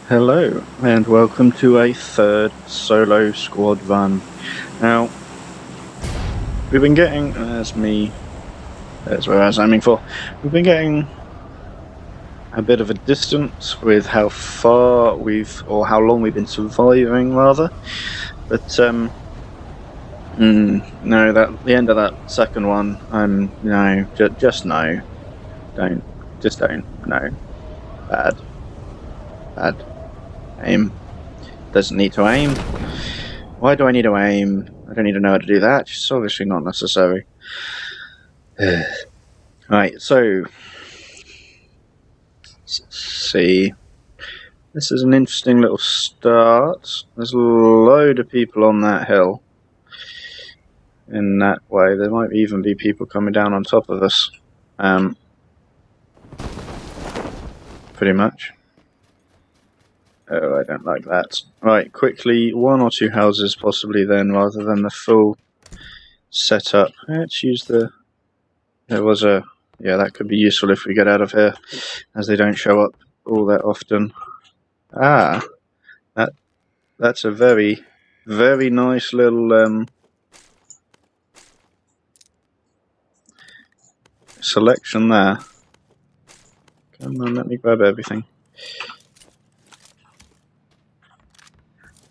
Hello, and welcome to a third solo squad run. Now, we've been getting, that's where I was aiming for, we've been getting a bit of a distance with how far or how long we've been surviving, rather. But, no, the end of that second one, no, just no. Don't, no. Bad. Aim. Doesn't need to aim. Why do I need to aim? I don't need to know how to do that. It's obviously not necessary. Right, so let's see. This is an interesting little start. There's a load of people on that hill. In that way, there might even be people coming down on top of us. Pretty much. Oh, I don't like that. Right, quickly, one or two houses possibly then, rather than the full setup. Let's use yeah, that could be useful if we get out of here, as they don't show up all that often. That's a very, very nice little selection there. Come on, let me grab everything.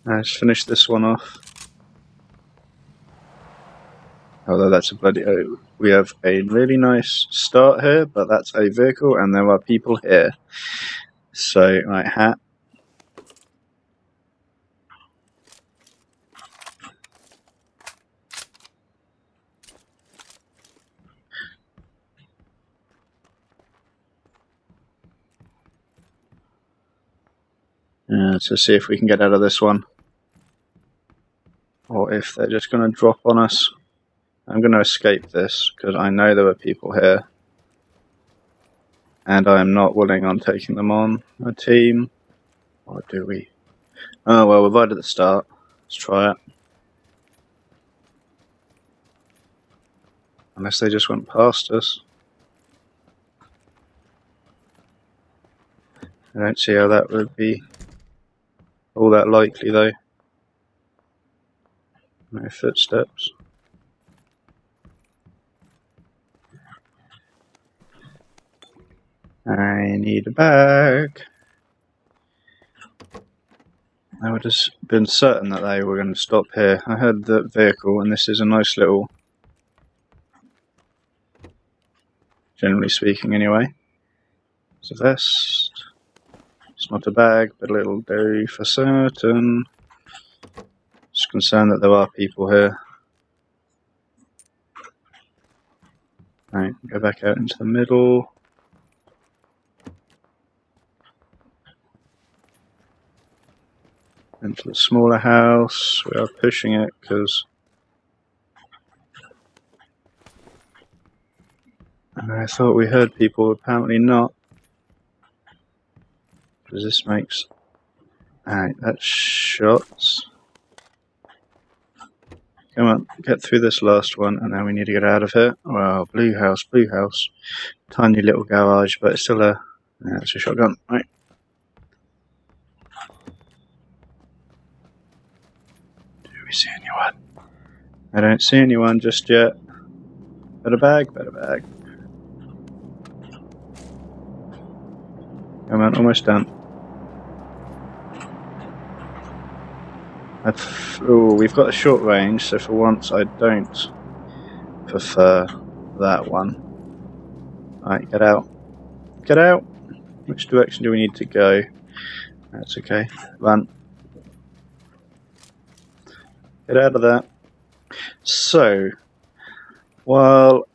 Let's finish this one off. Although that's a bloody... Oh, we have a really nice start here, but that's a vehicle and there are people here. So, right, hat. To see if we can get out of this one. Or if they're just going to drop on us. I'm going to escape this, because I know there are people here. And I am not willing on taking them on a team. Or do we? Oh, well, we're right at the start. Let's try it. Unless they just went past us. I don't see how that would be all that likely, though. No footsteps. I need a bag. I would have been certain that they were going to stop here. I heard the vehicle, and this is a nice little... Generally speaking, anyway. It's a vest. It's not a bag, but it'll do for certain. Just concerned that there are people here. Right, go back out into the middle. Into the smaller house. We are pushing it because I thought we heard people, apparently not. Because this makes... Alright, that's shots. Come on, get through this last one, and then we need to get out of here. Well, blue house. Tiny little garage, but it's still a... Yeah, it's a shotgun. Right. Do we see anyone? I don't see anyone just yet. Better bag. Come on, almost done. We've got a short range, so for once I don't prefer that one. Right, get out. Get out! Which direction do we need to go? That's okay. Run. Get out of there. So, while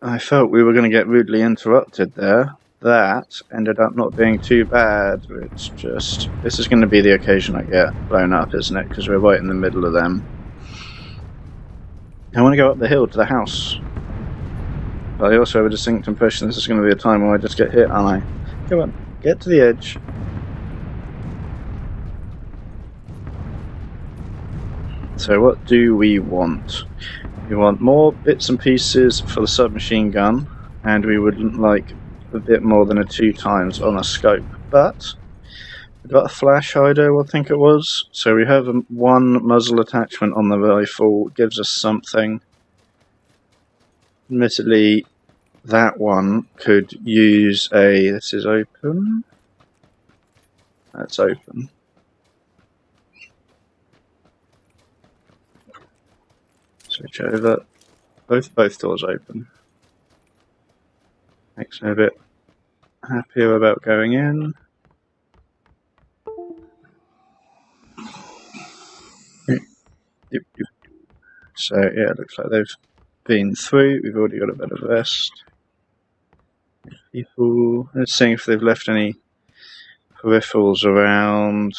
I felt we were going to get rudely interrupted there, that ended up not being too bad. It's just... This is going to be the occasion I get blown up, isn't it? Because we're right in the middle of them. I want to go up the hill to the house. But I also have a distinct impression this is going to be a time where I just get hit, aren't I? Come on, get to the edge. So what do we want? We want more bits and pieces for the submachine gun, and we would like a bit more than a 2x on a scope, but We got a flash hider, I think it was. So we have one muzzle attachment on the rifle. It gives us something. Admittedly, that one could use a... This is open. That's open. Switch over. Both doors open. Makes me a bit happier about going in. So yeah, it looks like they've been through. We've already got a bit of rest. People, let's see if they've left any peripherals around.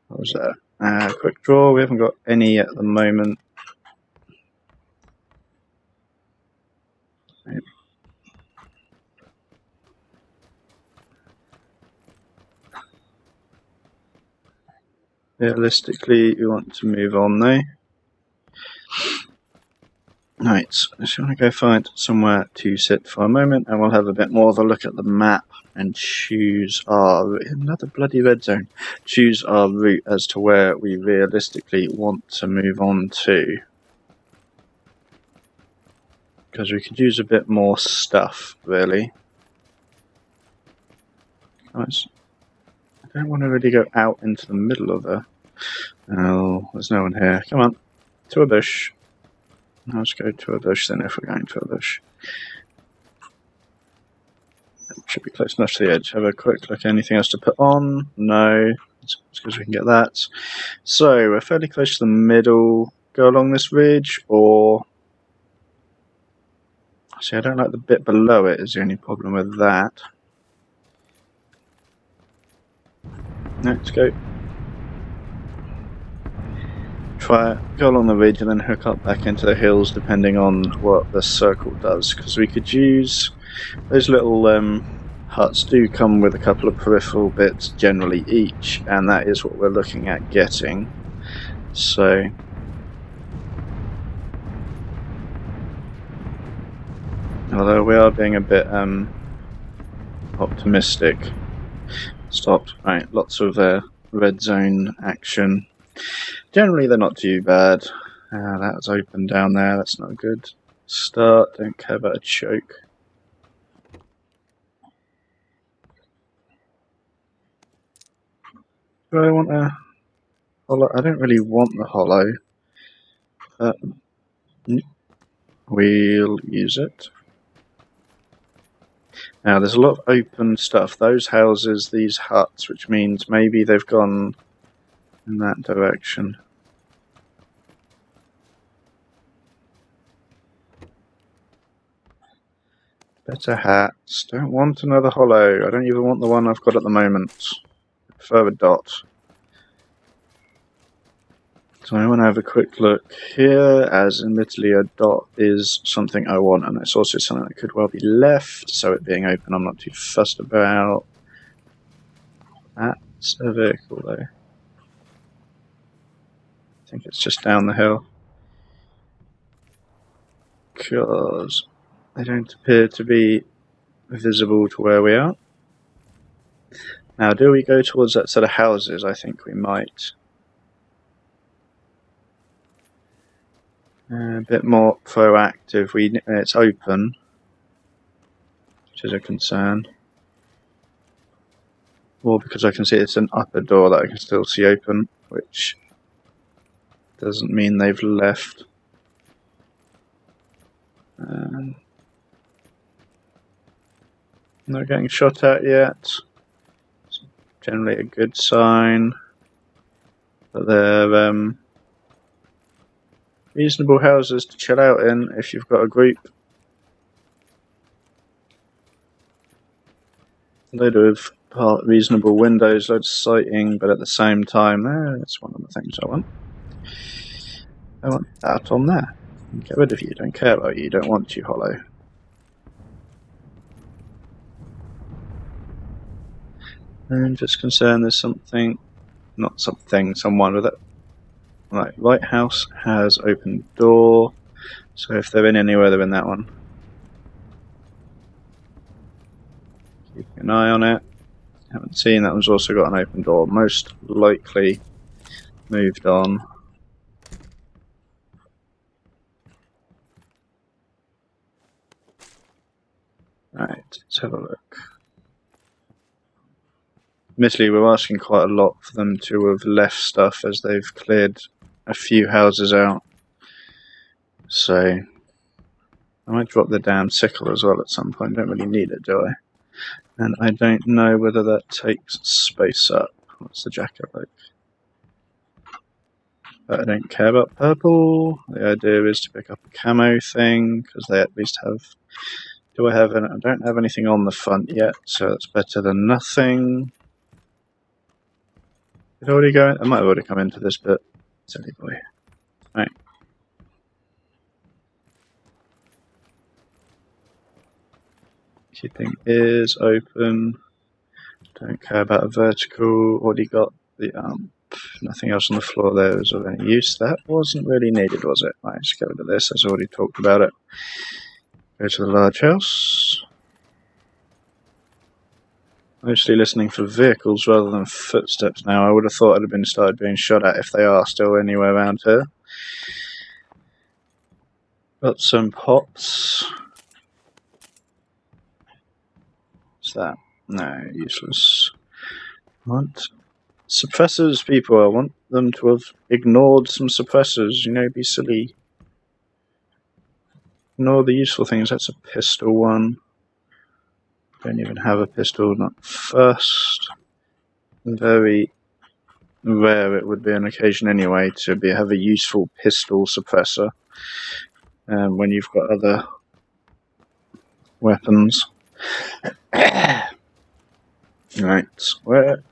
What was that? Quick draw. We haven't got any at the moment. Realistically, we want to move on though. Right, so I just want to go find somewhere to sit for a moment, and we'll have a bit more of a look at the map and choose our... Another bloody red zone. Choose our route as to where we realistically want to move on to. Because we could use a bit more stuff, really. Nice. I don't want to really go out into the middle of the... Oh, there's no one here. Come on, to a bush. Let's go to a bush then if we're going to a bush. It should be close enough to the edge. Have a quick look. Anything else to put on? No. It's because we can get that. So we're fairly close to the middle. Go along this ridge or... See, I don't like the bit below it is the only problem with that. Let's go. Go along the ridge and then hook up back into the hills depending on what the circle does, because we could use those little huts do come with a couple of peripheral bits generally each, and that is what we're looking at getting. So although we are being a bit optimistic. Stopped. Right, lots of red zone action. Generally, they're not too bad. That's open down there. That's not a good start. Don't care about a choke. Do I want a hollow? I don't really want the hollow. We'll use it. Now, there's a lot of open stuff. Those houses, these huts, which means maybe they've gone in that direction. Better hats. Don't want another hollow. I don't even want the one I've got at the moment. I prefer a dot. So I want to have a quick look here, as admittedly a dot is something I want, and it's also something that could well be left, so it being open I'm not too fussed about. That's a vehicle though. I think it's just down the hill. Because they don't appear to be visible to where we are. Now, do we go towards that set of houses? I think we might. A bit more proactive. It's open, which is a concern. Or because I can see it's an upper door that I can still see open, which doesn't mean they've left. Not getting shot at yet. It's generally a good sign. But they're reasonable houses to chill out in if you've got a group. Load of reasonable windows, loads of sighting, but at the same time, that's one of the things I want. I want that on there. Get rid of you, don't care about you, don't want you hollow. And just concerned there's something, not something, someone with it. Right, lighthouse has open door, so if they're in anywhere, they're in that one. Keep an eye on it. Haven't seen that one's also got an open door. Most likely moved on. Right, let's have a look. Admittedly, we're asking quite a lot for them to have left stuff as they've cleared a few houses out. So I might drop the damn sickle as well at some point. Don't really need it, do I? And I don't know whether that takes space up. What's the jacket like? But I don't care about purple. The idea is to pick up a camo thing, because they at least have... Do I have any? I don't have anything on the front yet, so that's better than nothing. Did it already go in? I might have already come into this bit. Silly boy. Right. Keeping ears open. Don't care about a vertical. Already got the nothing else on the floor there is of any use. That wasn't really needed, was it? Right, let's get rid of this. I've already talked about it. Go to the large house. Mostly listening for vehicles rather than footsteps now. I would have thought I'd have been started being shot at if they are still anywhere around here. Got some pots. What's that? No, useless. What? Suppressors, people. I want them to have ignored some suppressors. You know, be silly. Ignore the useful things. That's a pistol one. Don't even have a pistol, not first. Very rare it would be an occasion anyway to have a useful pistol suppressor when you've got other weapons. Right, where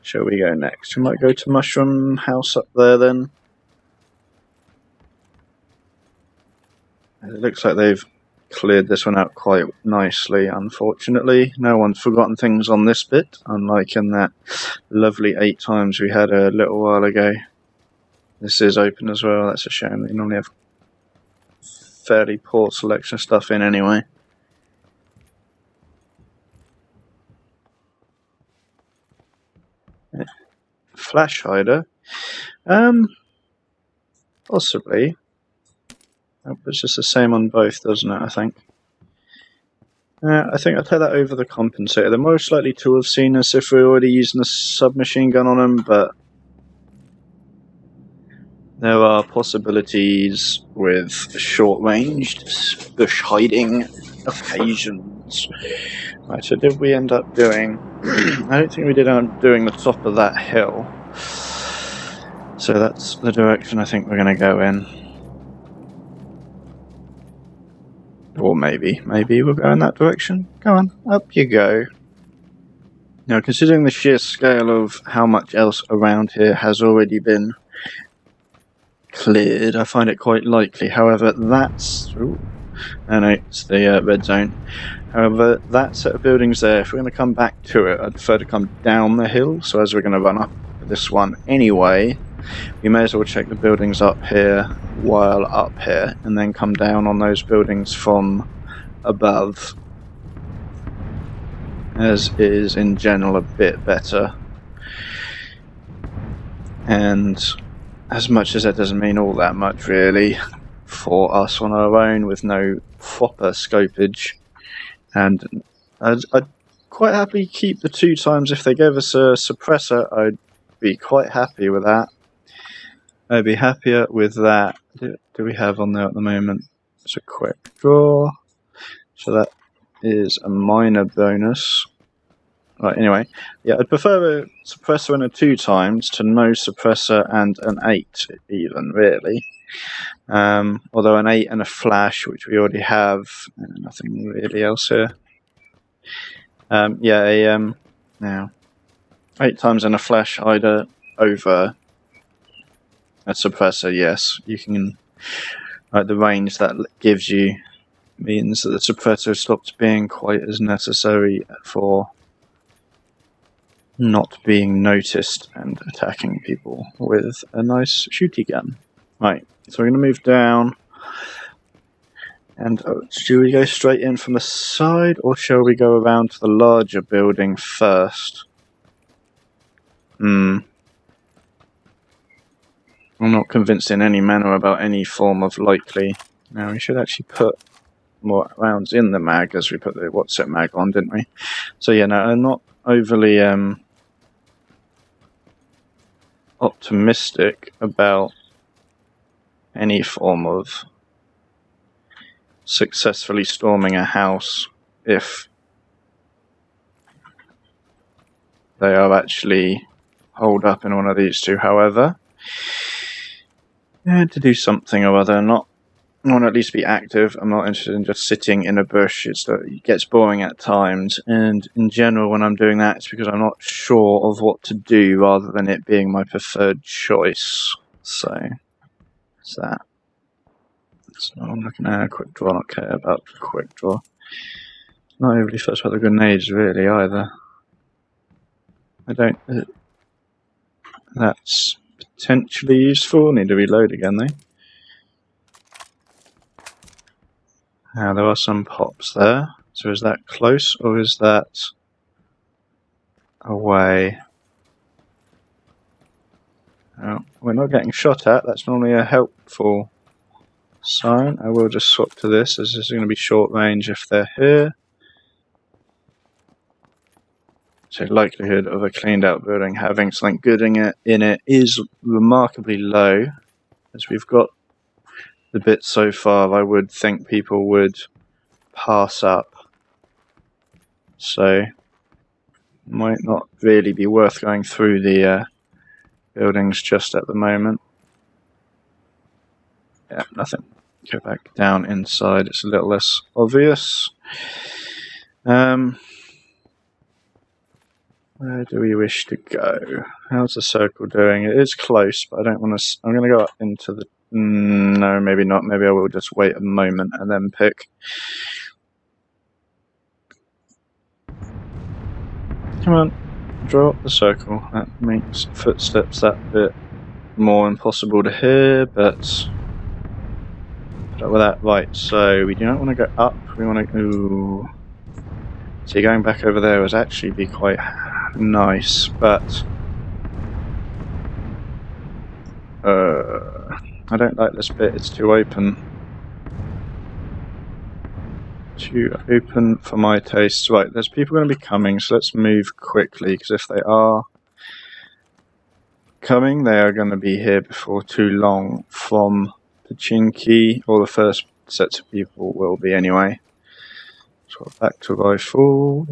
shall we go next? We might go to Mushroom House up there then. It looks like they've cleared this one out quite nicely, unfortunately. No one's forgotten things on this bit, unlike in that lovely 8 times we had a little while ago. This is open as well, that's a shame. They normally have fairly poor selection of stuff in anyway. Flash hider? Possibly. It's just the same on both, doesn't it, I think? I think I'll take that over the compensator. They're most likely to have seen us if we're already using a submachine gun on them, but there are possibilities with short-ranged bush hiding occasions. Right, so did we end up doing... I don't think we did end up doing the top of that hill. So that's the direction I think we're going to go in. Or maybe we'll go in that direction. Go on, up you go. Now, considering the sheer scale of how much else around here has already been cleared, I find it quite likely. However, that's... Ooh, no, it's the red zone. However, that set of buildings there, if we're going to come back to it, I'd prefer to come down the hill. So as we're going to run up this one anyway, we may as well check the buildings up here while up here, and then come down on those buildings from above, as is in general a bit better. And as much as that doesn't mean all that much really for us on our own with no proper scopage, and I'd quite happily keep the 2 times. If they gave us a suppressor, I'd be quite happy with that. I'd be happier with that. Do we have on there at the moment? It's a quick draw. So that is a minor bonus. Right, anyway. Yeah, I'd prefer a suppressor and a 2 times to no suppressor and an 8 even, really. Although an 8 and a flash, which we already have, nothing really else here. Now 8 times and a flash hider over a suppressor, yes. You can, like, the range that gives you means that the suppressor stops being quite as necessary for not being noticed and attacking people with a nice shooty gun. Right, so we're going to move down. And should we go straight in from the side, or shall we go around to the larger building first? I'm not convinced in any manner about any form of likely. Now, we should actually put more rounds in the mag as we put the WhatsApp mag on, didn't we? So yeah, no, I'm not overly optimistic about any form of successfully storming a house if they are actually holed up in one of these two. However, to do something or other, not I want to at least be active. I'm not interested in just sitting in a bush. It gets boring at times, and in general when I'm doing that it's because I'm not sure of what to do rather than it being my preferred choice. So that's that. So I'm looking at a quick draw. Not care about the quick draw. Not overly fussed about the grenades really either. I don't. That's potentially useful. Need to reload again though. Now there are some pops there. So is that close or is that away? Oh, we're not getting shot at. That's normally a helpful sign. I will just swap to this as this is going to be short range if they're here. So likelihood of a cleaned out building having something good in it is remarkably low. As we've got the bit so far, I would think people would pass up. So might not really be worth going through the buildings just at the moment. Yeah, nothing. Go back down inside. It's a little less obvious. Where do we wish to go? How's the circle doing? It is close, but I don't want to. I'm going to go up into the. No, maybe not. Maybe I will just wait a moment and then pick. Come on, draw up the circle. That makes footsteps that bit more impossible to hear, but with that right. So we do not want to go up. We want to. Ooh. See, going back over there would actually be quite nice, but I don't like this bit. It's too open. Too open for my taste. Right, there's people going to be coming, so let's move quickly, because if they are coming, they are going to be here before too long from Pachinki, or the first sets of people will be anyway. So back to rifle.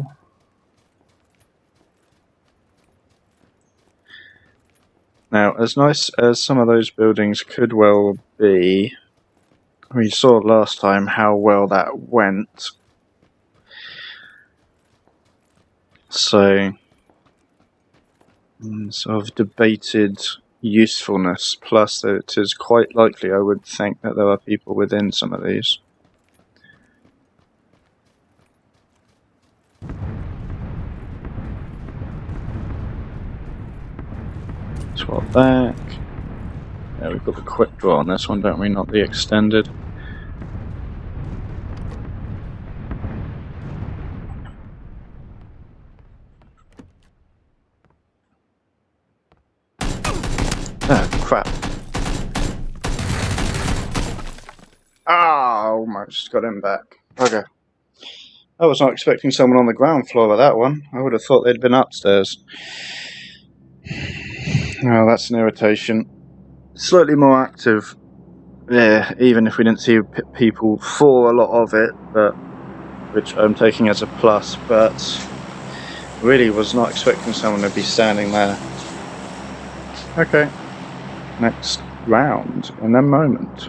Now, as nice as some of those buildings could well be, we saw last time how well that went. So, sort of debated usefulness, plus that it is quite likely, I would think, that there are people within some of these. Swap back. Yeah, we've got the quick draw on this one, don't we? Not the extended. Oh, crap. Ah, almost got him back. Okay. I was not expecting someone on the ground floor of that one. I would have thought they'd been upstairs. Oh, that's an irritation. Slightly more active. Yeah, even if we didn't see people for a lot of it, but which I'm taking as a plus, but really was not expecting someone to be standing there. Okay, next round in a moment.